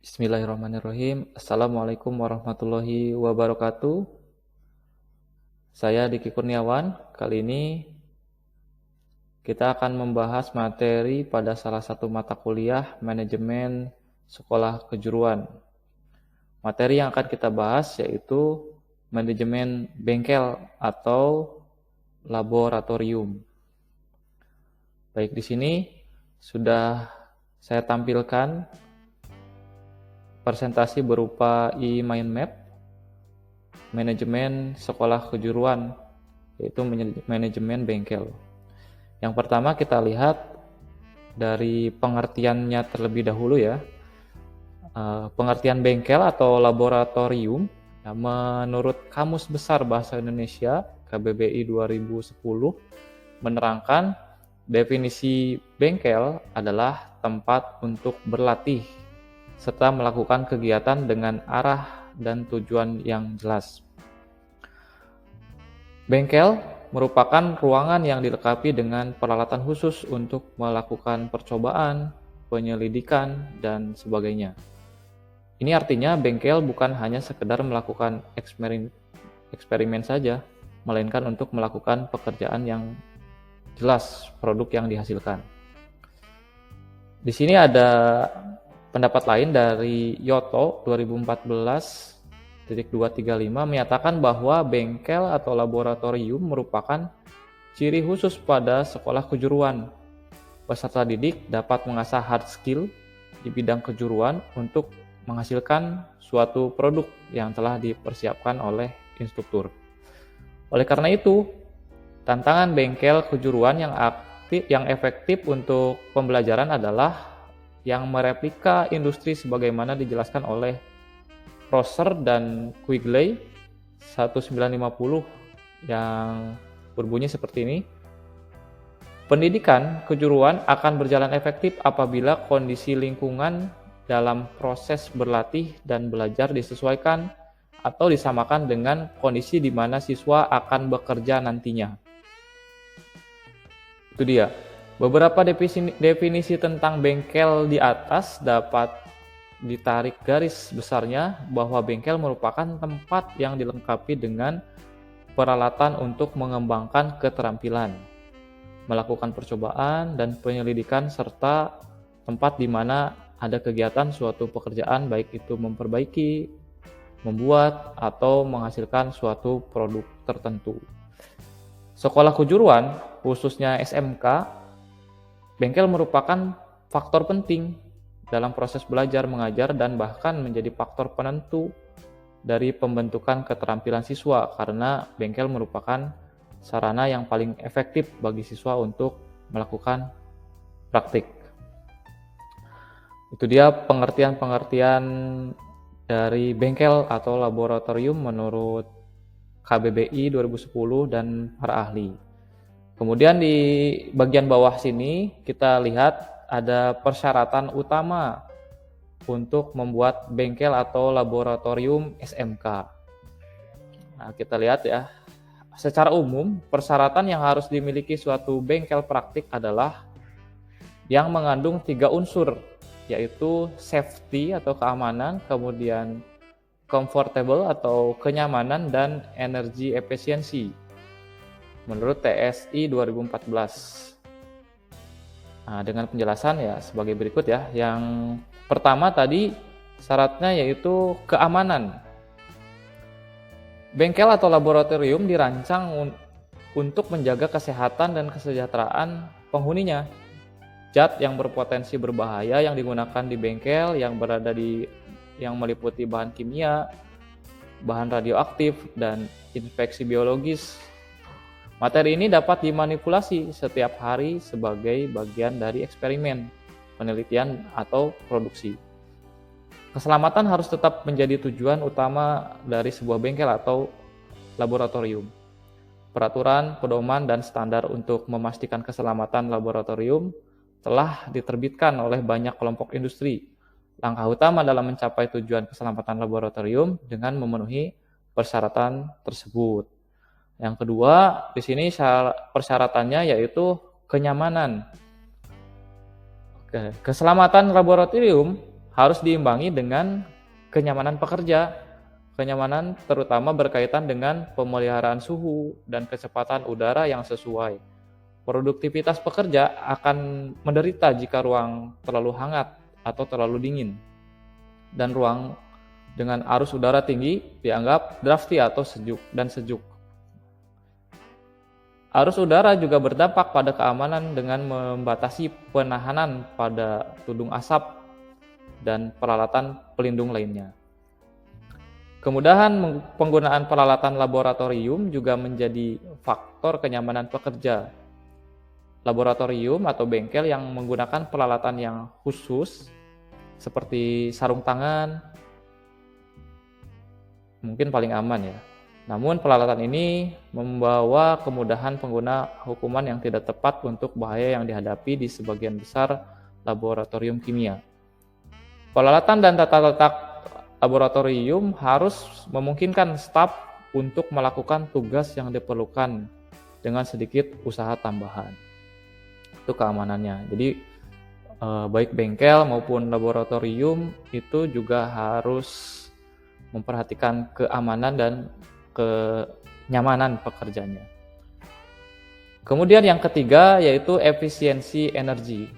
Bismillahirrahmanirrahim. Assalamualaikum warahmatullahi wabarakatuh. Saya Diki Kurniawan. Kali ini kita akan membahas materi pada salah satu mata kuliah manajemen sekolah kejuruan. Materi yang akan kita bahas yaitu manajemen bengkel atau laboratorium. Baik, di sini sudah saya tampilkan presentasi berupa e-mind map manajemen sekolah kejuruan, yaitu manajemen bengkel. Yang pertama kita lihat dari pengertiannya terlebih dahulu ya. Pengertian bengkel atau laboratorium ya, menurut Kamus Besar Bahasa Indonesia KBBI 2010 menerangkan definisi bengkel adalah tempat untuk berlatih serta melakukan kegiatan dengan arah dan tujuan yang jelas. Bengkel merupakan ruangan yang dilengkapi dengan peralatan khusus untuk melakukan percobaan, penyelidikan, dan sebagainya. Ini artinya bengkel bukan hanya sekedar melakukan eksperimen saja, melainkan untuk melakukan pekerjaan yang jelas produk yang dihasilkan. Di sini ada pendapat lain dari Yoto 2014.235 menyatakan bahwa bengkel atau laboratorium merupakan ciri khusus pada sekolah kejuruan. Peserta didik dapat mengasah hard skill di bidang kejuruan untuk menghasilkan suatu produk yang telah dipersiapkan oleh instruktur. Oleh karena itu, tantangan bengkel kejuruan yang efektif untuk pembelajaran adalah yang mereplika industri sebagaimana dijelaskan oleh Rosser dan Quigley 1950 yang berbunyi seperti ini. Pendidikan kejuruan akan berjalan efektif apabila kondisi lingkungan dalam proses berlatih dan belajar disesuaikan atau disamakan dengan kondisi di mana siswa akan bekerja nantinya. Itu dia. Beberapa definisi tentang bengkel di atas dapat ditarik garis besarnya bahwa bengkel merupakan tempat yang dilengkapi dengan peralatan untuk mengembangkan keterampilan, melakukan percobaan dan penyelidikan, serta tempat di mana ada kegiatan suatu pekerjaan baik itu memperbaiki, membuat, atau menghasilkan suatu produk tertentu. Sekolah kejuruan, khususnya SMK, bengkel merupakan faktor penting dalam proses belajar mengajar dan bahkan menjadi faktor penentu dari pembentukan keterampilan siswa karena bengkel merupakan sarana yang paling efektif bagi siswa untuk melakukan praktik. Itu dia pengertian-pengertian dari bengkel atau laboratorium menurut KBBI 2010 dan para ahli. Kemudian di bagian bawah sini kita lihat ada persyaratan utama untuk membuat bengkel atau laboratorium SMK. Nah, kita lihat ya. Secara umum, persyaratan yang harus dimiliki suatu bengkel praktik adalah yang mengandung 3 unsur, yaitu safety atau keamanan, kemudian comfortable atau kenyamanan, dan energy efficiency menurut TSI 2014. Nah, dengan penjelasan ya sebagai berikut ya. Yang pertama tadi syaratnya yaitu keamanan. Bengkel atau laboratorium dirancang untuk menjaga kesehatan dan kesejahteraan penghuninya. Zat yang berpotensi berbahaya yang digunakan di bengkel yang meliputi bahan kimia, bahan radioaktif, dan infeksi biologis. Materi ini dapat dimanipulasi setiap hari sebagai bagian dari eksperimen, penelitian, atau produksi. Keselamatan harus tetap menjadi tujuan utama dari sebuah bengkel atau laboratorium. Peraturan, pedoman, dan standar untuk memastikan keselamatan laboratorium telah diterbitkan oleh banyak kelompok industri. Langkah utama dalam mencapai tujuan keselamatan laboratorium dengan memenuhi persyaratan tersebut. Yang kedua, di sini persyaratannya yaitu kenyamanan. Keselamatan laboratorium harus diimbangi dengan kenyamanan pekerja. Kenyamanan terutama berkaitan dengan pemeliharaan suhu dan kecepatan udara yang sesuai. Produktivitas pekerja akan menderita jika ruang terlalu hangat atau terlalu dingin, dan ruang dengan arus udara tinggi dianggap drafty atau sejuk. Arus udara juga berdampak pada keamanan dengan membatasi penahanan pada tudung asap dan peralatan pelindung lainnya. Kemudahan penggunaan peralatan laboratorium juga menjadi faktor kenyamanan pekerja. Laboratorium atau bengkel yang menggunakan peralatan yang khusus seperti sarung tangan mungkin paling aman ya. Namun peralatan ini membawa kemudahan pengguna hukuman yang tidak tepat untuk bahaya yang dihadapi di sebagian besar laboratorium kimia. Peralatan dan tata letak laboratorium harus memungkinkan staf untuk melakukan tugas yang diperlukan dengan sedikit usaha tambahan. Itu keamanannya. Jadi baik bengkel maupun laboratorium itu juga harus memperhatikan keamanan dan kenyamanan pekerjanya. Kemudian yang ketiga yaitu efisiensi energi.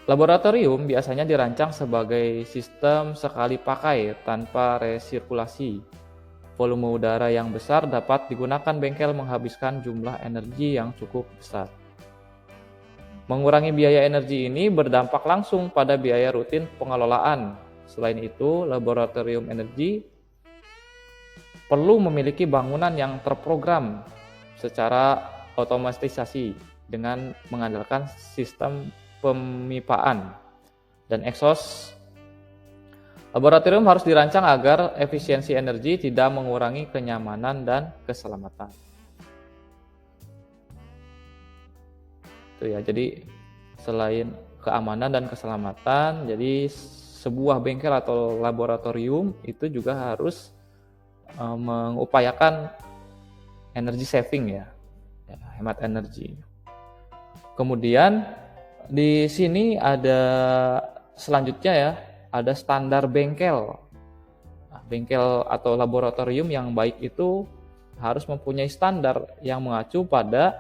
Laboratorium biasanya dirancang sebagai sistem sekali pakai tanpa resirkulasi. Volume udara yang besar dapat digunakan bengkel menghabiskan jumlah energi yang cukup besar. Mengurangi biaya energi ini berdampak langsung pada biaya rutin pengelolaan. Selain itu, laboratorium energi perlu memiliki bangunan yang terprogram secara otomatisasi dengan mengandalkan sistem pemipaan dan exhaust. Laboratorium harus dirancang agar efisiensi energi tidak mengurangi kenyamanan dan keselamatan. Itu ya, jadi selain keamanan dan keselamatan, jadi sebuah bengkel atau laboratorium itu juga harus mengupayakan energi saving ya, hemat energi. Kemudian di sini ada selanjutnya ya, ada standar bengkel. Bengkel atau laboratorium yang baik itu harus mempunyai standar yang mengacu pada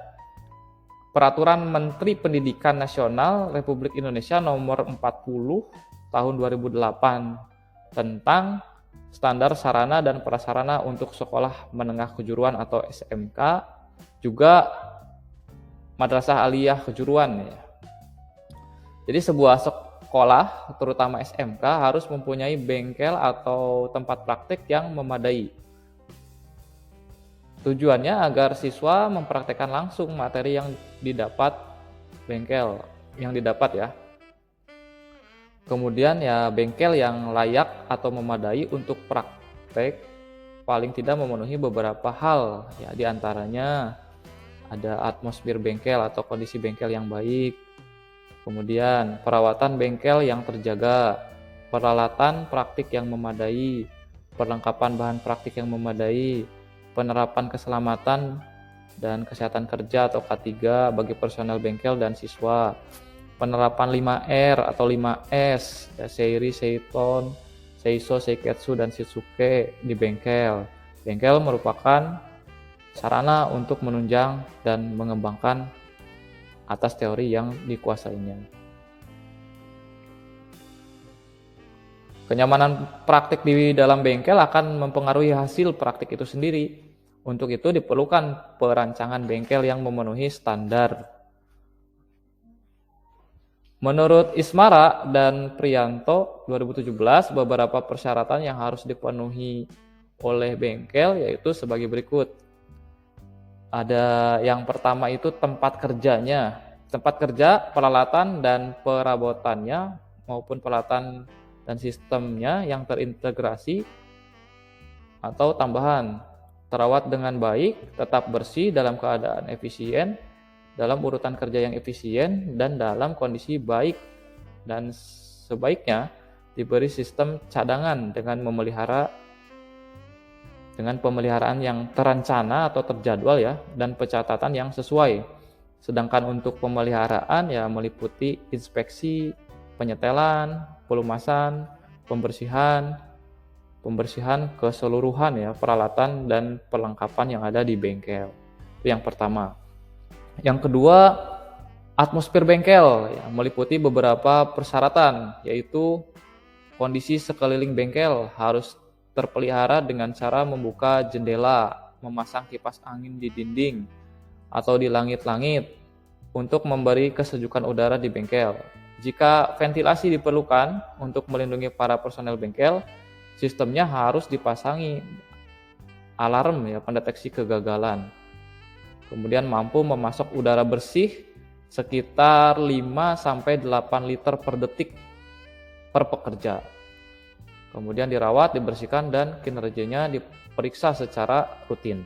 Peraturan Menteri Pendidikan Nasional Republik Indonesia Nomor 40 Tahun 2008 tentang standar sarana dan prasarana untuk sekolah menengah kejuruan atau SMK, juga madrasah aliyah kejuruan ya. Jadi sebuah sekolah, terutama SMK, harus mempunyai bengkel atau tempat praktik yang memadai. Tujuannya agar siswa mempraktekkan langsung materi yang didapat ya. Kemudian ya bengkel yang layak atau memadai untuk praktek paling tidak memenuhi beberapa hal ya, diantaranya ada atmosfer bengkel atau kondisi bengkel yang baik, kemudian perawatan bengkel yang terjaga, peralatan praktik yang memadai, perlengkapan bahan praktik yang memadai, penerapan keselamatan dan kesehatan kerja atau K3 bagi personel bengkel dan siswa, penerapan 5R atau 5S, ya, Seiri, Seiton, Seiso, Seiketsu, dan Shitsuke di bengkel. Bengkel merupakan sarana untuk menunjang dan mengembangkan atas teori yang dikuasainya. Kenyamanan praktik di dalam bengkel akan mempengaruhi hasil praktik itu sendiri. Untuk itu diperlukan perancangan bengkel yang memenuhi standar. Menurut Ismara dan Priyanto 2017, beberapa persyaratan yang harus dipenuhi oleh bengkel yaitu sebagai berikut. Ada yang pertama itu tempat kerjanya. Tempat kerja, peralatan dan perabotannya maupun peralatan dan sistemnya yang terintegrasi atau tambahan. Terawat dengan baik, tetap bersih dalam keadaan efisien, dalam urutan kerja yang efisien, dan dalam kondisi baik, dan sebaiknya diberi sistem cadangan dengan pemeliharaan yang terencana atau terjadwal ya, dan pencatatan yang sesuai. Sedangkan untuk pemeliharaan ya meliputi inspeksi penyetelan, pelumasan, pembersihan keseluruhan ya peralatan dan perlengkapan yang ada di bengkel. Itu yang pertama. Yang kedua, atmosfer bengkel yang meliputi beberapa persyaratan, yaitu kondisi sekeliling bengkel harus terpelihara dengan cara membuka jendela, memasang kipas angin di dinding atau di langit-langit untuk memberi kesejukan udara di bengkel. Jika ventilasi diperlukan untuk melindungi para personel bengkel, sistemnya harus dipasangi alarm ya pendeteksi kegagalan. Kemudian mampu memasok udara bersih sekitar 5-8 liter per detik per pekerja. Kemudian dirawat, dibersihkan, dan kinerjanya diperiksa secara rutin.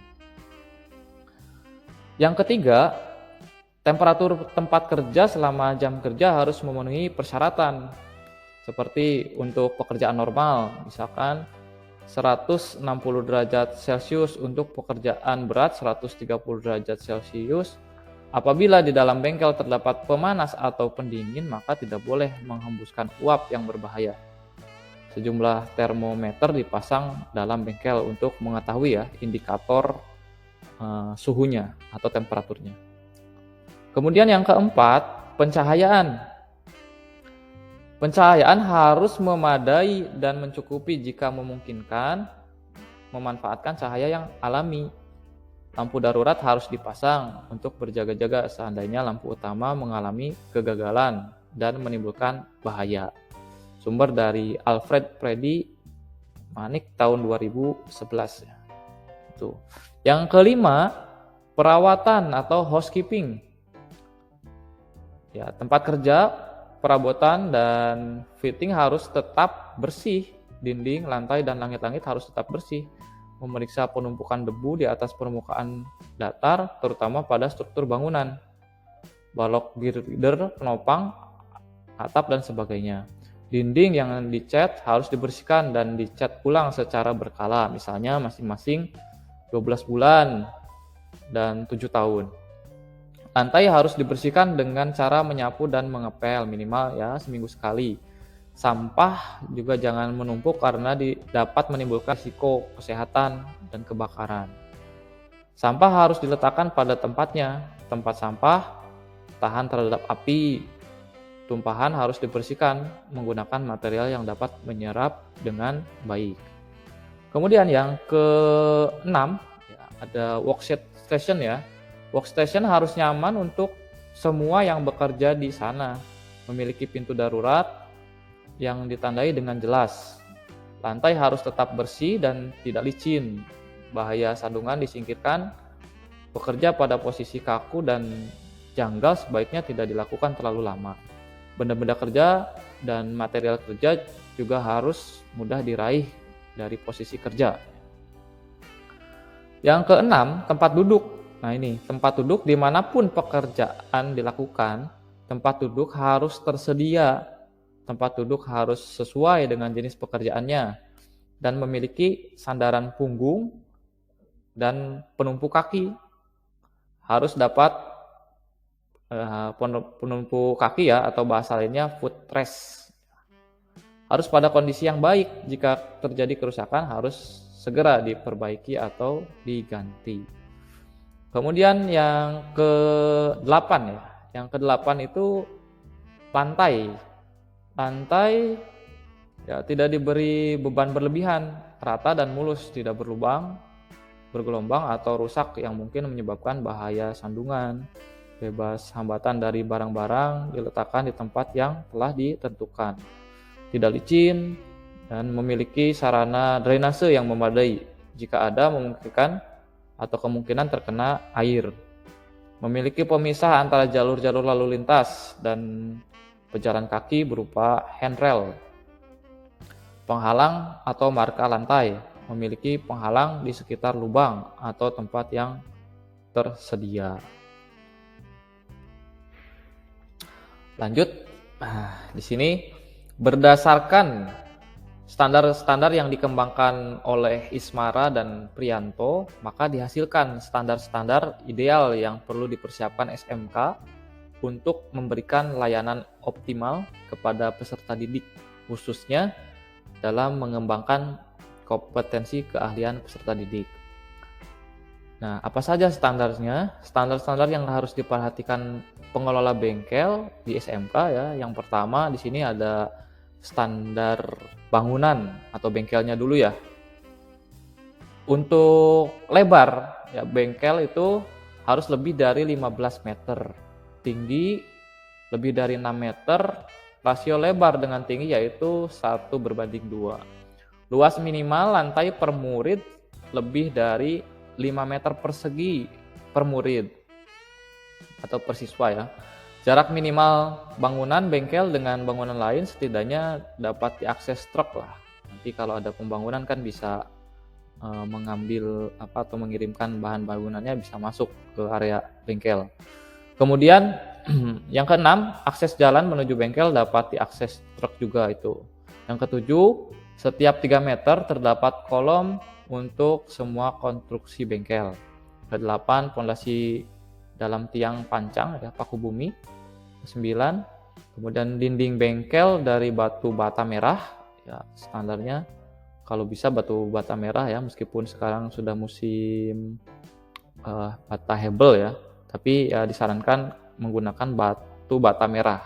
Yang ketiga, temperatur tempat kerja selama jam kerja harus memenuhi persyaratan. Seperti untuk pekerjaan normal, misalkan 160 derajat Celcius untuk pekerjaan berat, 130 derajat Celcius. Apabila di dalam bengkel terdapat pemanas atau pendingin, maka tidak boleh menghembuskan uap yang berbahaya. Sejumlah termometer dipasang dalam bengkel untuk mengetahui ya indikator suhunya atau temperaturnya. Kemudian yang keempat, pencahayaan. Pencahayaan harus memadai dan mencukupi jika memungkinkan, memanfaatkan cahaya yang alami. Lampu darurat harus dipasang untuk berjaga-jaga seandainya lampu utama mengalami kegagalan dan menimbulkan bahaya. Sumber dari Alfred Freddy Manik tahun 2011. Itu. Yang kelima, perawatan atau housekeeping. Ya, tempat kerja, perabotan dan fitting harus tetap bersih. Dinding, lantai, dan langit-langit harus tetap bersih. Memeriksa penumpukan debu di atas permukaan datar, terutama pada struktur bangunan, balok girder, penopang, atap, dan sebagainya. Dinding yang dicat harus dibersihkan dan dicat ulang secara berkala, misalnya masing-masing 12 bulan dan 7 tahun. Lantai harus dibersihkan dengan cara menyapu dan mengepel minimal ya seminggu sekali. Sampah juga jangan menumpuk karena dapat menimbulkan risiko kesehatan dan kebakaran. Sampah harus diletakkan pada tempatnya. Tempat sampah tahan terhadap api. Tumpahan harus dibersihkan menggunakan material yang dapat menyerap dengan baik. Kemudian yang keenam ya, ada workstation ya. Workstation harus nyaman untuk semua yang bekerja di sana, memiliki pintu darurat yang ditandai dengan jelas. Lantai harus tetap bersih dan tidak licin. Bahaya sandungan disingkirkan. Bekerja pada posisi kaku dan janggal sebaiknya tidak dilakukan terlalu lama. Benda-benda kerja dan material kerja juga harus mudah diraih dari posisi kerja. Yang keenam, tempat duduk. Nah ini, tempat duduk dimanapun pekerjaan dilakukan, tempat duduk harus tersedia. Tempat duduk harus sesuai dengan jenis pekerjaannya dan memiliki sandaran punggung dan penumpu kaki. Harus dapat penumpu kaki ya atau bahasa lainnya footrest. Harus pada kondisi yang baik. Jika terjadi kerusakan harus segera diperbaiki atau diganti. Kemudian yang ke-8 ya. Yang ke-8 itu lantai. Lantai ya tidak diberi beban berlebihan, rata dan mulus, tidak berlubang, bergelombang atau rusak yang mungkin menyebabkan bahaya sandungan. Bebas hambatan dari barang-barang, diletakkan di tempat yang telah ditentukan. Tidak licin dan memiliki sarana drainase yang memadai. Jika ada memungkinkan atau kemungkinan terkena air. Memiliki pemisah antara jalur-jalur lalu lintas dan pejalan kaki berupa handrail. Penghalang atau marka lantai. Memiliki penghalang di sekitar lubang atau tempat yang tersedia. Lanjut, di sini berdasarkan standar-standar yang dikembangkan oleh Ismara dan Priyanto, maka dihasilkan standar-standar ideal yang perlu dipersiapkan SMK untuk memberikan layanan optimal kepada peserta didik, khususnya dalam mengembangkan kompetensi keahlian peserta didik. Nah, apa saja standarnya? Standar-standar yang harus diperhatikan pengelola bengkel di SMK ya. Yang pertama di sini ada standar bangunan atau bengkelnya dulu ya. Untuk lebar ya, bengkel itu harus lebih dari 15 meter. Tinggi lebih dari 6 meter. Rasio lebar dengan tinggi yaitu 1:2. Luas minimal lantai per murid lebih dari 5 meter persegi per murid atau per siswa ya. Jarak minimal bangunan bengkel dengan bangunan lain setidaknya dapat diakses truk lah. Nanti kalau ada pembangunan kan bisa mengambil atau mengirimkan bahan bangunannya bisa masuk ke area bengkel. Kemudian yang keenam, akses jalan menuju bengkel dapat diakses truk juga itu. Yang ketujuh, setiap 3 meter terdapat kolom untuk semua konstruksi bengkel. Ke-8, fondasi dalam tiang pancang ya, paku bumi. Ke-9, kemudian dinding bengkel dari batu bata merah ya, standarnya kalau bisa batu bata merah ya, meskipun sekarang sudah musim bata hebel ya, tapi ya disarankan menggunakan batu bata merah.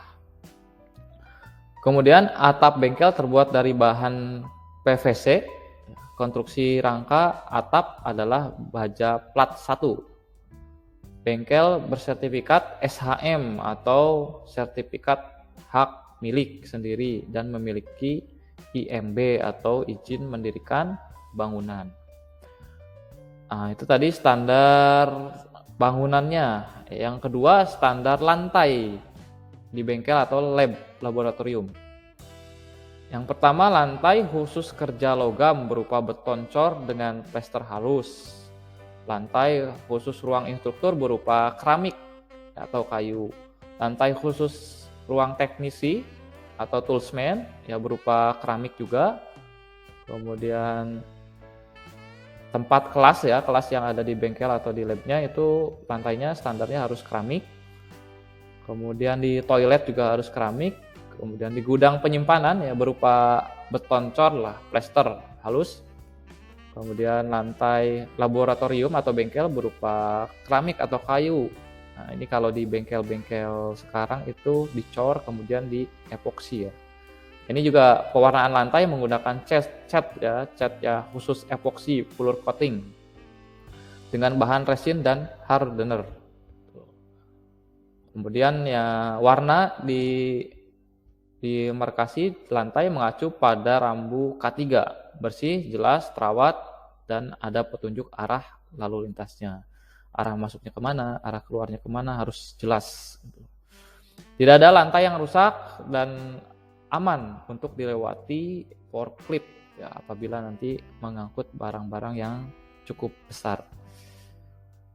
Kemudian atap bengkel terbuat dari bahan PVC. Konstruksi rangka atap adalah baja plat 1. Bengkel bersertifikat SHM atau sertifikat hak milik sendiri dan memiliki IMB atau izin mendirikan bangunan. Nah, itu tadi standar bangunannya. Yang kedua, standar lantai di bengkel atau laboratorium. Yang pertama, lantai khusus kerja logam berupa beton cor dengan plester halus. Lantai khusus ruang instruktur berupa keramik atau kayu. Lantai khusus ruang teknisi atau toolsman ya berupa keramik juga. Kemudian tempat kelas ya, kelas yang ada di bengkel atau di labnya itu lantainya standarnya harus keramik. Kemudian di toilet juga harus keramik. Kemudian di gudang penyimpanan ya berupa beton cor lah, plester halus. Kemudian lantai laboratorium atau bengkel berupa keramik atau kayu. Nah, ini kalau di bengkel-bengkel sekarang itu dicor kemudian di epoksi ya. Ini juga pewarnaan lantai menggunakan cat ya khusus epoksi fuller coating dengan bahan resin dan hardener. Kemudian ya warna dimarkasi lantai mengacu pada rambu K3, bersih, jelas, terawat, dan ada petunjuk arah lalu lintasnya. Arah masuknya kemana, arah keluarnya kemana harus jelas. Tidak ada lantai yang rusak dan aman untuk dilewati forklift ya apabila nanti mengangkut barang-barang yang cukup besar.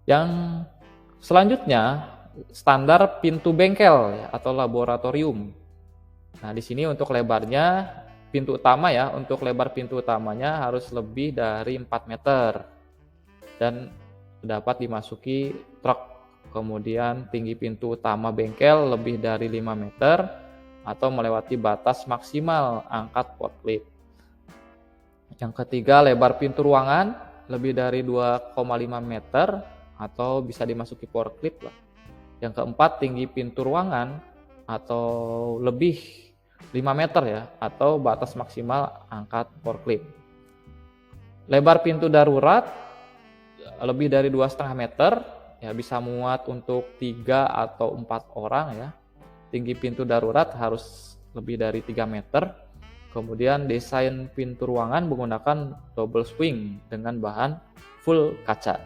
Yang selanjutnya standar pintu bengkel ya, atau laboratorium. Nah, di sini untuk lebarnya pintu utama ya, untuk lebar pintu utamanya harus lebih dari 4 meter dan dapat dimasuki truk. Kemudian tinggi pintu utama bengkel lebih dari 5 meter atau melewati batas maksimal angkat forklift. Yang ketiga, lebar pintu ruangan lebih dari 2,5 meter atau bisa dimasuki forklift lah. Yang keempat, tinggi pintu ruangan atau lebih 5 meter ya atau batas maksimal angkat forklift. Lebar pintu darurat lebih dari 2,5 meter ya bisa muat untuk 3 atau 4 orang ya. Tinggi pintu darurat harus lebih dari 3 meter. Kemudian desain pintu ruangan menggunakan double swing dengan bahan full kaca.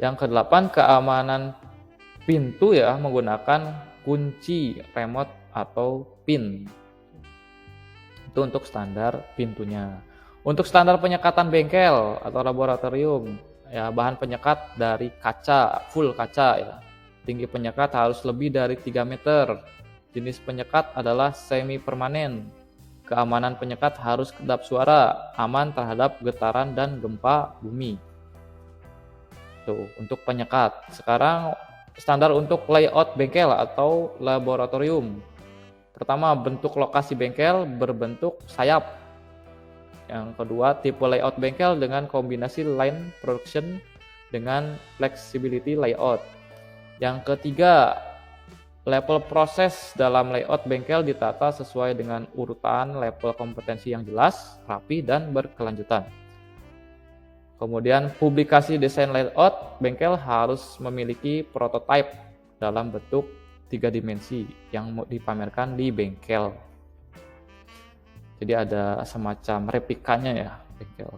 Yang kedelapan, keamanan pintu ya menggunakan kunci remote atau pin. Itu untuk standar pintunya. Untuk standar penyekatan bengkel atau laboratorium ya bahan penyekat dari kaca, full kaca ya. Tinggi penyekat harus lebih dari 3 meter. Jenis penyekat adalah semi permanen. Keamanan penyekat harus kedap suara, aman terhadap getaran dan gempa bumi. Tuh, untuk penyekat. Sekarang standar untuk layout bengkel atau laboratorium. Pertama, bentuk lokasi bengkel berbentuk sayap. Yang kedua, tipe layout bengkel dengan kombinasi line production dengan flexibility layout. Yang ketiga, level proses dalam layout bengkel ditata sesuai dengan urutan level kompetensi yang jelas, rapi, dan berkelanjutan. Kemudian, publikasi desain layout bengkel harus memiliki prototipe dalam bentuk 3 dimensi yang dipamerkan di bengkel. Jadi ada semacam replikanya ya bengkel.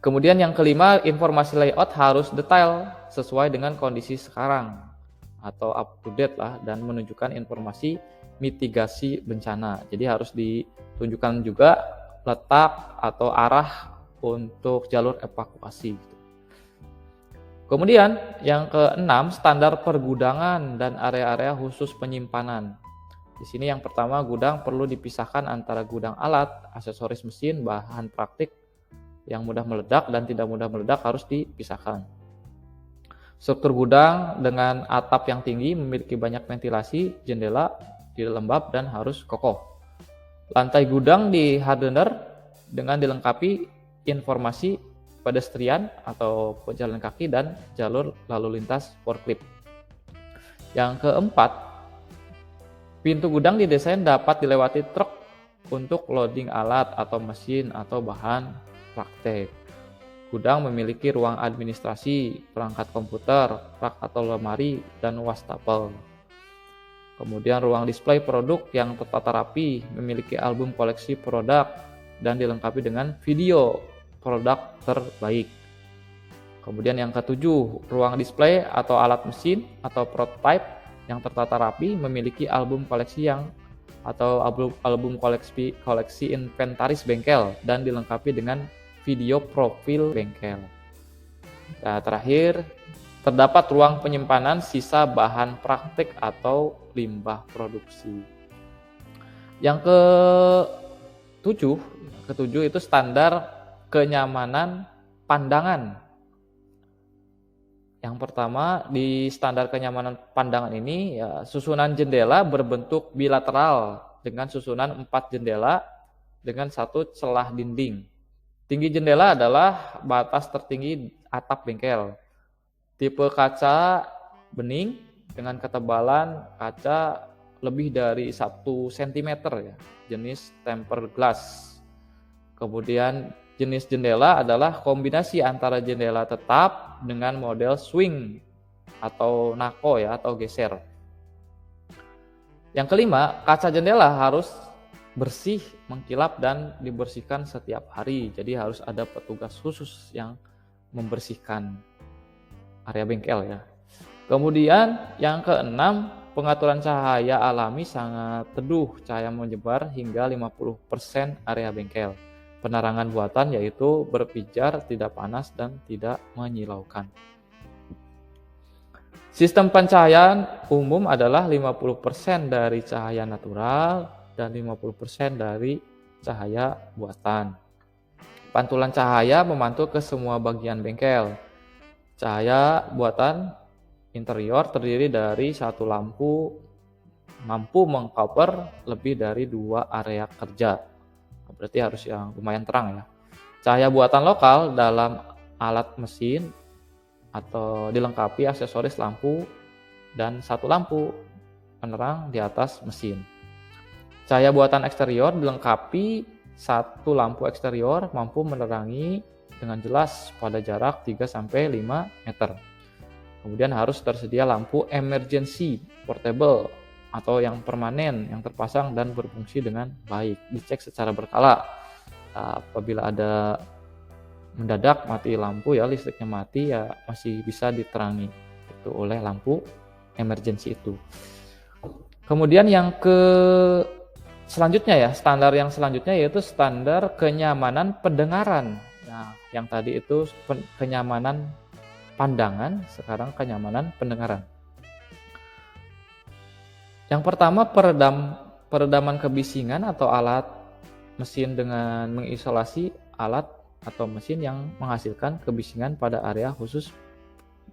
Kemudian yang kelima, informasi layout harus detail sesuai dengan kondisi sekarang atau up to date lah, dan menunjukkan informasi mitigasi bencana. Jadi harus ditunjukkan juga letak atau arah untuk jalur evakuasi. Kemudian yang keenam, standar pergudangan dan area-area khusus penyimpanan. Di sini yang pertama, gudang perlu dipisahkan antara gudang alat, aksesoris mesin, bahan praktik yang mudah meledak dan tidak mudah meledak harus dipisahkan. Struktur gudang dengan atap yang tinggi, memiliki banyak ventilasi, jendela, tidak lembab dan harus kokoh. Lantai gudang di hardener dengan dilengkapi informasi pedestrian atau pejalan kaki dan jalur lalu lintas forklift. Yang keempat, pintu gudang didesain dapat dilewati truk untuk loading alat atau mesin atau bahan praktek. Gudang memiliki ruang administrasi, perangkat komputer, rak atau lemari, dan wastafel. Kemudian ruang display produk yang tertata rapi, memiliki album koleksi produk, dan dilengkapi dengan video produk terbaik. Kemudian yang ketujuh, ruang display atau alat mesin atau prototype yang tertata rapi, memiliki album koleksi atau album koleksi inventaris bengkel dan dilengkapi dengan video profil bengkel. Nah, terakhir, terdapat ruang penyimpanan sisa bahan praktik atau limbah produksi. Yang ketujuh itu standar kenyamanan pandangan. Yang pertama, di standar kenyamanan pandangan ini ya, susunan jendela berbentuk bilateral dengan susunan 4 jendela dengan 1 celah dinding. Tinggi jendela adalah batas tertinggi atap bengkel. Tipe kaca bening dengan ketebalan kaca lebih dari 1 cm ya, jenis tempered glass. Kemudian jenis jendela adalah kombinasi antara jendela tetap dengan model swing atau nako ya, atau geser. Yang kelima, kaca jendela harus bersih, mengkilap, dan dibersihkan setiap hari. Jadi harus ada petugas khusus yang membersihkan area bengkel ya. Kemudian yang keenam, pengaturan cahaya alami sangat teduh, cahaya menyebar hingga 50% area bengkel. Penerangan buatan yaitu berpijar, tidak panas, dan tidak menyilaukan. Sistem pencahayaan umum adalah 50% dari cahaya natural dan 50% dari cahaya buatan. Pantulan cahaya memantul ke semua bagian bengkel. Cahaya buatan interior terdiri dari 1 lampu, mampu mengcover lebih dari 2 area kerja. Berarti harus yang lumayan terang ya. Cahaya buatan lokal dalam alat mesin atau dilengkapi aksesoris lampu dan 1 lampu penerang di atas mesin. Cahaya buatan eksterior dilengkapi 1 lampu eksterior mampu menerangi dengan jelas pada jarak 3-5 meter. Kemudian harus tersedia lampu emergency portable atau yang permanen yang terpasang dan berfungsi dengan baik. Dicek secara berkala. Apabila ada mendadak mati lampu ya, listriknya mati ya, masih bisa diterangi itu oleh lampu emergency itu. Kemudian yang selanjutnya ya, standar yang selanjutnya yaitu standar kenyamanan pendengaran. Nah, yang tadi itu kenyamanan pandangan, sekarang kenyamanan pendengaran. Yang pertama, peredaman kebisingan atau alat mesin dengan mengisolasi alat atau mesin yang menghasilkan kebisingan pada area khusus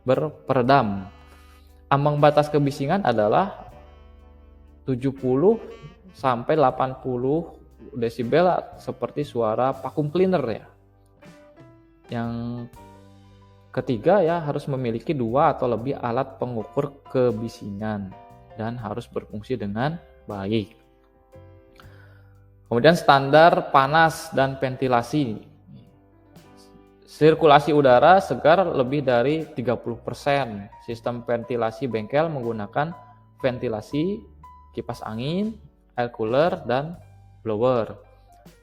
berperedam. Ambang batas kebisingan adalah 70 sampai 80 desibel seperti suara vacuum cleaner ya. Yang ketiga ya, harus memiliki 2 atau lebih alat pengukur kebisingan dan harus berfungsi dengan baik. Kemudian standar panas dan ventilasi. Sirkulasi udara segar lebih dari 30%. Sistem ventilasi bengkel menggunakan ventilasi, kipas angin, air cooler, dan blower.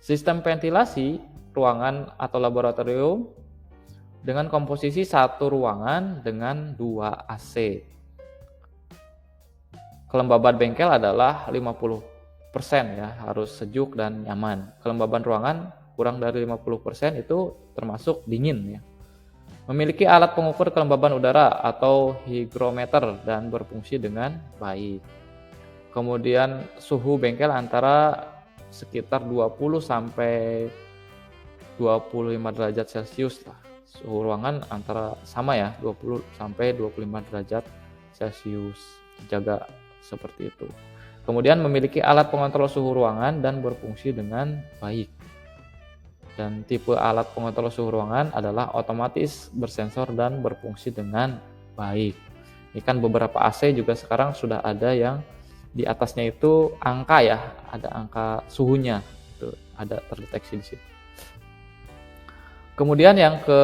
Sistem ventilasi ruangan atau laboratorium dengan komposisi satu ruangan dengan 2 AC. Kelembaban bengkel adalah 50% ya, harus sejuk dan nyaman. Kelembaban ruangan kurang dari 50% itu termasuk dingin ya. Memiliki alat pengukur kelembaban udara atau hygrometer dan berfungsi dengan baik. Kemudian suhu bengkel antara sekitar 20 sampai 25 derajat Celcius lah. Suhu ruangan antara sama ya, 20 sampai 25 derajat Celcius. Jaga seperti itu. Kemudian memiliki alat pengontrol suhu ruangan dan berfungsi dengan baik. Dan tipe alat pengontrol suhu ruangan adalah otomatis, bersensor, dan berfungsi dengan baik. Ini kan beberapa AC juga sekarang sudah ada yang di atasnya itu angka ya, ada angka suhunya, itu ada terdeteksi di situ. Kemudian yang ke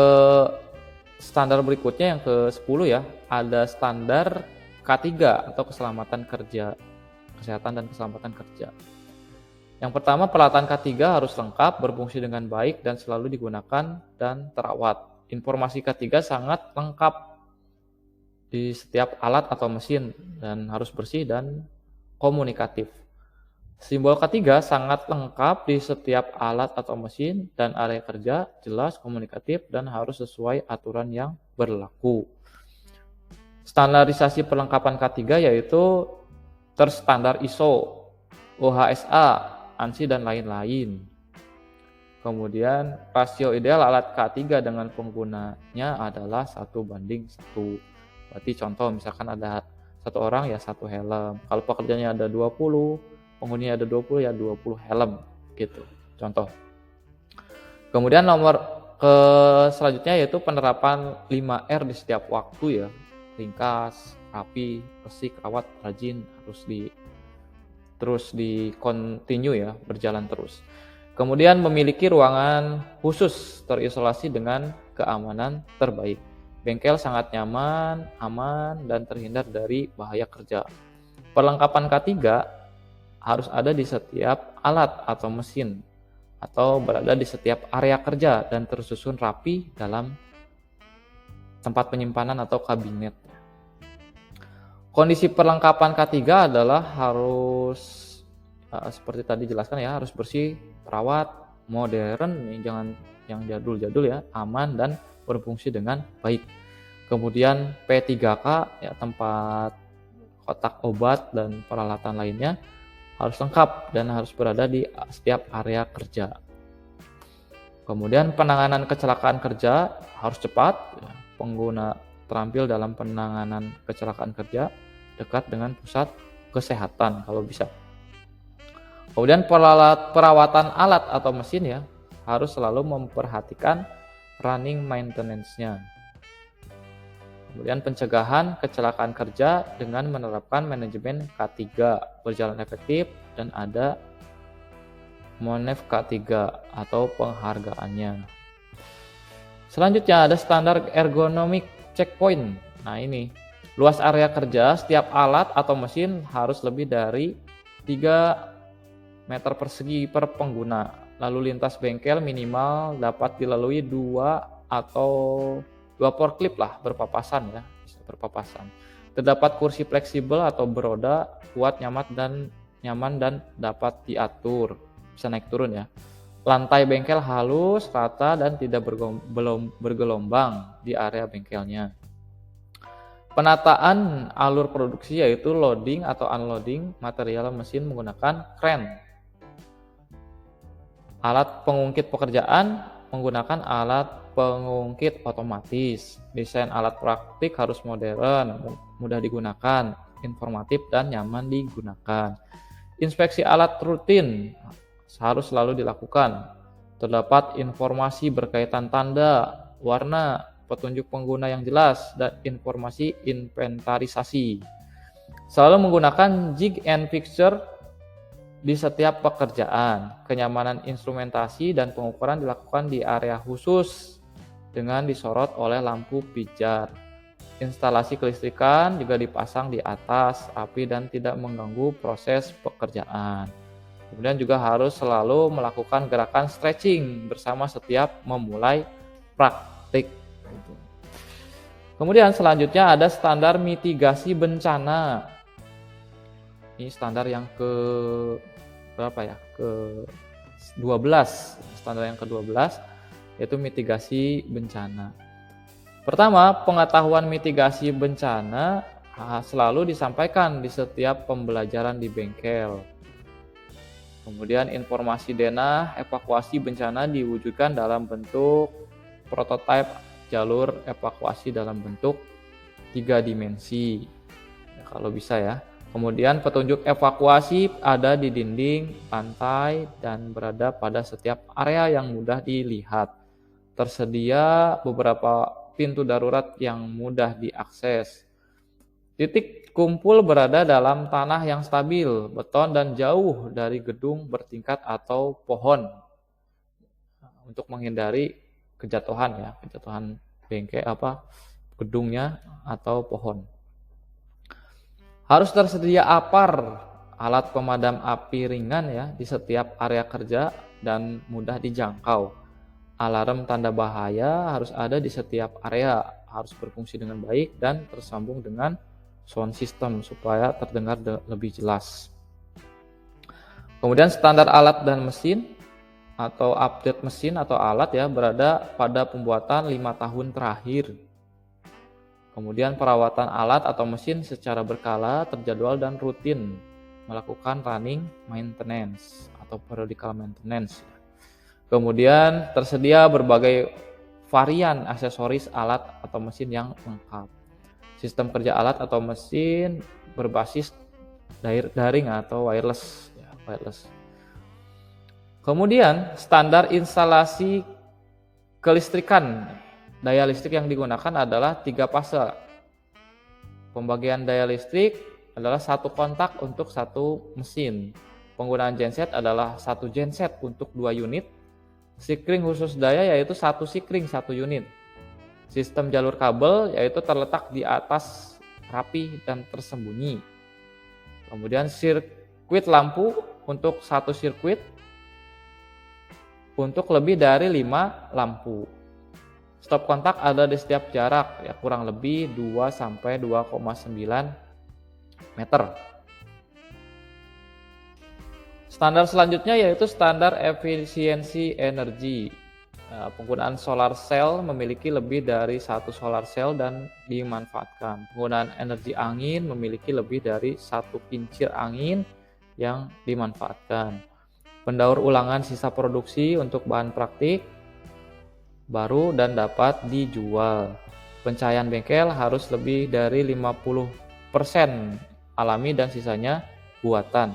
standar berikutnya yang ke-10 ya, ada standar K3 atau keselamatan kerja, kesehatan dan keselamatan kerja. Yang pertama, peralatan K3 harus lengkap, berfungsi dengan baik, dan selalu digunakan dan terawat. Informasi K3 sangat lengkap di setiap alat atau mesin dan harus bersih dan komunikatif. Simbol K3 sangat lengkap di setiap alat atau mesin dan area kerja, jelas, komunikatif, dan harus sesuai aturan yang berlaku. Standarisasi perlengkapan K3 yaitu terstandar ISO, OHSA, ANSI, dan lain-lain. Kemudian rasio ideal alat K3 dengan penggunanya adalah 1:1. Berarti contoh misalkan ada 1 orang ya 1 helm. Kalau pekerjanya ada 20, penghuninya ada 20 ya 20 helm gitu. Contoh. Kemudian nomor selanjutnya yaitu penerapan 5R di setiap waktu ya. Ringkas, rapi, resik, rawat, rajin, terus di continue ya, berjalan terus. Kemudian memiliki ruangan khusus terisolasi dengan keamanan terbaik. Bengkel sangat nyaman, aman, dan terhindar dari bahaya kerja. Perlengkapan K3 harus ada di setiap alat atau mesin atau berada di setiap area kerja dan tersusun rapi dalam tempat penyimpanan atau kabinet. Kondisi perlengkapan K3 adalah harus seperti tadi jelaskan ya, harus bersih, terawat, modern, jangan yang jadul-jadul ya, aman dan berfungsi dengan baik. Kemudian P3K ya, tempat kotak obat dan peralatan lainnya harus lengkap dan harus berada di setiap area kerja. Kemudian penanganan kecelakaan kerja harus cepat, ya, pengguna terampil dalam penanganan kecelakaan kerja, dekat dengan pusat kesehatan kalau bisa. Kemudian perawatan alat atau mesin ya, harus selalu memperhatikan running maintenance-nya. Kemudian pencegahan kecelakaan kerja dengan menerapkan manajemen K3 berjalan efektif dan ada Monef K3 atau penghargaannya. Selanjutnya ada standar ergonomik checkpoint. Nah ini, luas area kerja setiap alat atau mesin harus lebih dari 3 meter persegi per pengguna. Lalu lintas bengkel minimal dapat dilalui 2 atau 2 forklift lah berpapasan ya, bisa berpapasan. Terdapat kursi fleksibel atau beroda, kuat, nyaman dan dapat diatur, bisa naik turun ya. Lantai bengkel halus, rata dan tidak bergelombang di area bengkelnya. Penataan alur produksi yaitu loading atau unloading material mesin menggunakan kren. Alat pengungkit pekerjaan menggunakan alat pengungkit otomatis. Desain alat praktik harus modern, mudah digunakan, informatif, dan nyaman digunakan. Inspeksi alat rutin harus selalu dilakukan. Terdapat informasi berkaitan tanda, warna, petunjuk pengguna yang jelas, dan informasi inventarisasi. Selalu menggunakan jig and fixture di setiap pekerjaan. Kenyamanan instrumentasi dan pengukuran dilakukan di area khusus dengan disorot oleh lampu pijar. Instalasi kelistrikan juga dipasang di atas api dan tidak mengganggu proses pekerjaan. Kemudian juga harus selalu melakukan gerakan stretching bersama setiap memulai praktik. Kemudian selanjutnya ada standar mitigasi bencana. Ini standar yang ke berapa ya? Ke-12. Standar yang ke-12 yaitu mitigasi bencana. Pertama, pengetahuan mitigasi bencana selalu disampaikan di setiap pembelajaran di bengkel. Kemudian informasi denah evakuasi bencana diwujudkan dalam bentuk prototipe jalur evakuasi dalam bentuk 3 dimensi. Ya, kalau bisa ya. Kemudian petunjuk evakuasi ada di dinding, lantai, dan berada pada setiap area yang mudah dilihat. Tersedia beberapa pintu darurat yang mudah diakses. Titik kumpul berada dalam tanah yang stabil, beton, dan jauh dari gedung bertingkat atau pohon untuk menghindari kejatuhan ya, kejatuhan bengkel gedungnya atau pohon. Harus tersedia APAR, alat pemadam api ringan ya, di setiap area kerja dan mudah dijangkau. Alarm tanda bahaya harus ada di setiap area, harus berfungsi dengan baik dan tersambung dengan sound system supaya terdengar lebih jelas. Kemudian standar alat dan mesin atau update mesin atau alat ya berada pada pembuatan 5 tahun terakhir. Kemudian perawatan alat atau mesin secara berkala, terjadwal, dan rutin melakukan running maintenance atau periodical maintenance. Kemudian tersedia berbagai varian aksesoris alat atau mesin yang lengkap. Sistem kerja alat atau mesin berbasis daring atau wireless. Kemudian standar instalasi kelistrikan. Daya listrik yang digunakan adalah 3 fase. Pembagian daya listrik adalah 1 kontak untuk 1 mesin. Penggunaan genset adalah 1 genset untuk 2 unit. Sikring khusus daya yaitu 1 sikring 1 unit. Sistem jalur kabel yaitu terletak di atas rapi dan tersembunyi. Kemudian sirkuit lampu untuk 1 sirkuit untuk lebih dari 5 lampu. Stop kontak ada di setiap jarak ya kurang lebih 2 sampai 2,9 meter. Standar selanjutnya yaitu standar efisiensi energi. Penggunaan solar cell memiliki lebih dari 1 solar cell dan dimanfaatkan. Penggunaan energi angin memiliki lebih dari 1 kincir angin yang dimanfaatkan. Pendaur ulangan sisa produksi untuk bahan praktik baru dan dapat dijual. Pencahayaan bengkel harus lebih dari 50% alami dan sisanya buatan.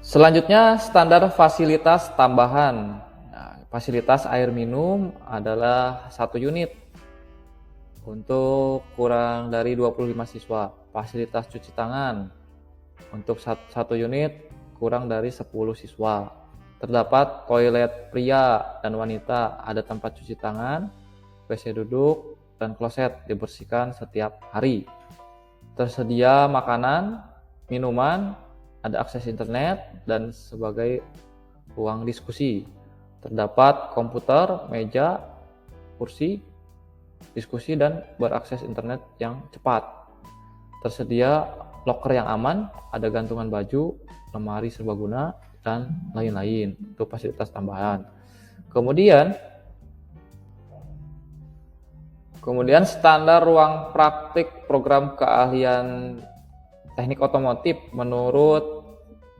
Selanjutnya standar fasilitas tambahan. Fasilitas air minum adalah 1 unit untuk kurang dari 25 siswa. Fasilitas cuci tangan untuk 1 unit kurang dari 10 siswa. Terdapat toilet pria dan wanita, ada tempat cuci tangan, WC duduk, dan kloset dibersihkan setiap hari. Tersedia makanan, minuman, ada akses internet, dan sebagai ruang diskusi. Terdapat komputer, meja, kursi, diskusi, dan berakses internet yang cepat. Tersedia loker yang aman, ada gantungan baju, lemari serbaguna, dan lain-lain untuk fasilitas tambahan. Kemudian standar ruang praktik program keahlian teknik otomotif menurut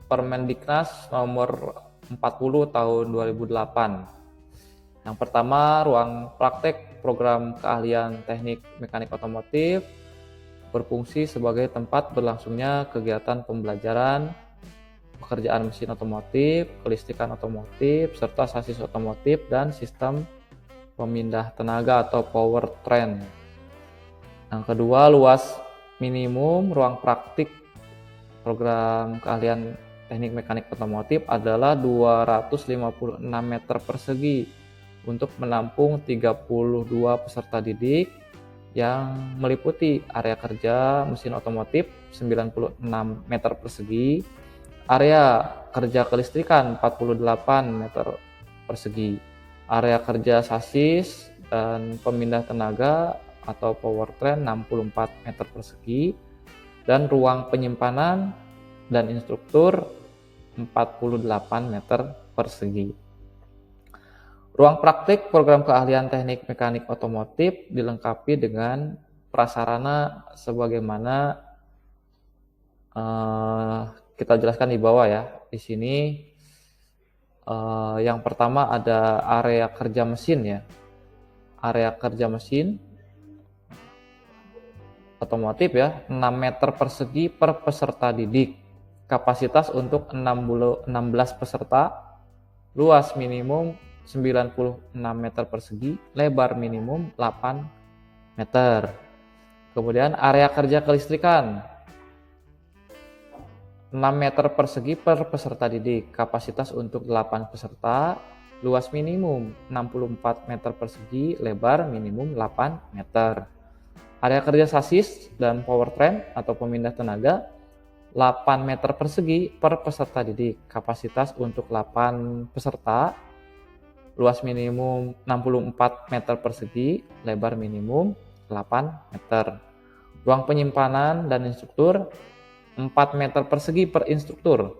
Permendiknas nomor 40 tahun 2008. Yang pertama, ruang praktek program keahlian teknik mekanik otomotif berfungsi sebagai tempat berlangsungnya kegiatan pembelajaran, pekerjaan mesin otomotif, kelistrikan otomotif, serta sasis otomotif dan sistem pemindah tenaga atau powertrain. Yang kedua, luas minimum ruang praktik program keahlian teknik mekanik otomotif adalah 256 meter persegi untuk menampung 32 peserta didik yang meliputi area kerja mesin otomotif 96 meter persegi, area kerja kelistrikan 48 meter persegi, area kerja sasis dan pemindah tenaga atau powertrain 64 meter persegi, dan ruang penyimpanan dan instruktur 48 meter persegi. Ruang praktik program keahlian teknik mekanik otomotif dilengkapi dengan prasarana sebagaimana kita jelaskan di bawah ya. Di sini yang pertama ada area kerja mesin ya. Area kerja mesin otomotif ya, 6 meter persegi per peserta didik. Kapasitas untuk 16 peserta, luas minimum 96 meter persegi, lebar minimum 8 meter. Kemudian area kerja kelistrikan 6 meter persegi per peserta didik, kapasitas untuk 8 peserta, luas minimum 64 meter persegi, lebar minimum 8 meter. Area kerja sasis dan powertrain atau pemindah tenaga 8 meter persegi per peserta didik, kapasitas untuk 8 peserta, luas minimum 64 meter persegi, lebar minimum 8 meter. Ruang penyimpanan dan instruktur 4 meter persegi per instruktur.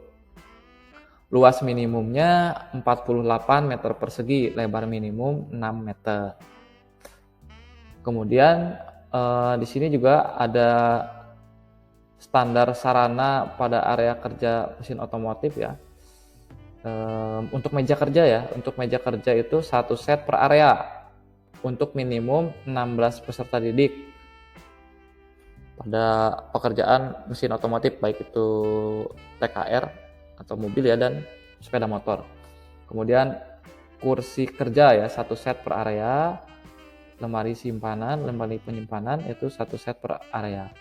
Luas minimumnya 48 meter persegi, lebar minimum 6 meter. Kemudian di sini juga ada standar sarana pada area kerja mesin otomotif ya. Untuk meja kerja ya, untuk meja kerja itu 1 set per area untuk minimum 16 peserta didik pada pekerjaan mesin otomotif, baik itu TKR atau mobil ya dan sepeda motor. Kemudian kursi kerja ya 1 set per area, lemari penyimpanan itu 1 set per area.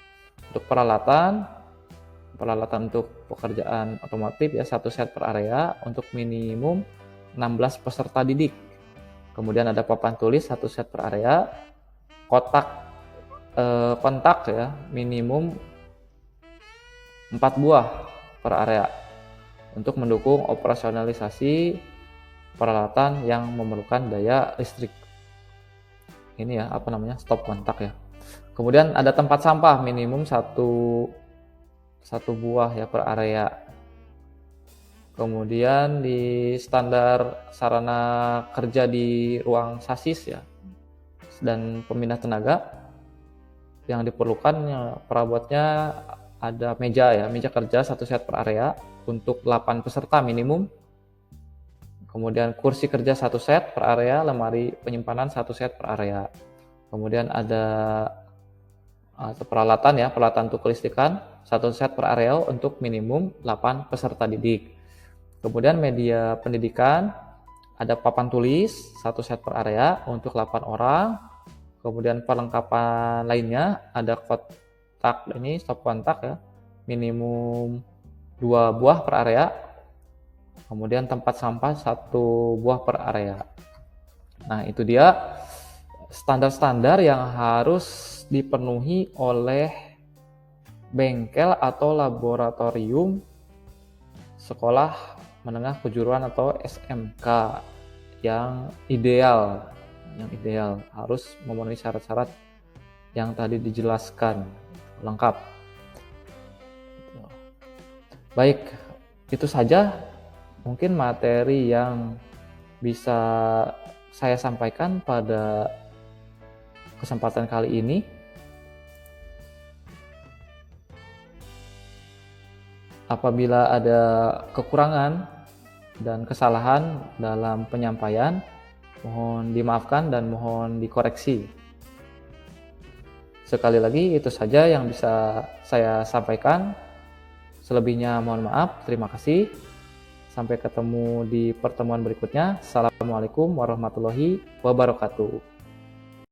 Untuk peralatan untuk pekerjaan otomotif ya 1 set per area untuk minimum 16 peserta didik. Kemudian ada papan tulis 1 set per area, kontak ya minimum 4 buah per area untuk mendukung operasionalisasi peralatan yang memerlukan daya listrik. Ini ya stop kontak ya. Kemudian ada tempat sampah minimum satu buah ya per area. Kemudian di standar sarana kerja di ruang sasis ya dan pemindah tenaga yang diperlukan perabotnya ada meja kerja 1 set per area untuk 8 peserta minimum. Kemudian kursi kerja 1 set per area, lemari penyimpanan 1 set per area. Kemudian ada peralatan untuk kelistrikan 1 set per area untuk minimum 8 peserta didik. Kemudian media pendidikan ada papan tulis 1 set per area untuk 8 orang. Kemudian perlengkapan lainnya ada kotak stop kontak ya minimum 2 buah per area. Kemudian tempat sampah 1 buah per area. Nah, itu dia standar-standar yang harus dipenuhi oleh bengkel atau laboratorium sekolah menengah kejuruan atau SMK yang ideal harus memenuhi syarat-syarat yang tadi dijelaskan lengkap. Baik, itu saja mungkin materi yang bisa saya sampaikan pada kesempatan kali ini. Apabila ada kekurangan dan kesalahan dalam penyampaian. Mohon dimaafkan dan mohon dikoreksi. Sekali lagi itu saja yang bisa saya sampaikan. Selebihnya mohon maaf. Terima kasih. Sampai ketemu di pertemuan berikutnya. Assalamualaikum warahmatullahi wabarakatuh.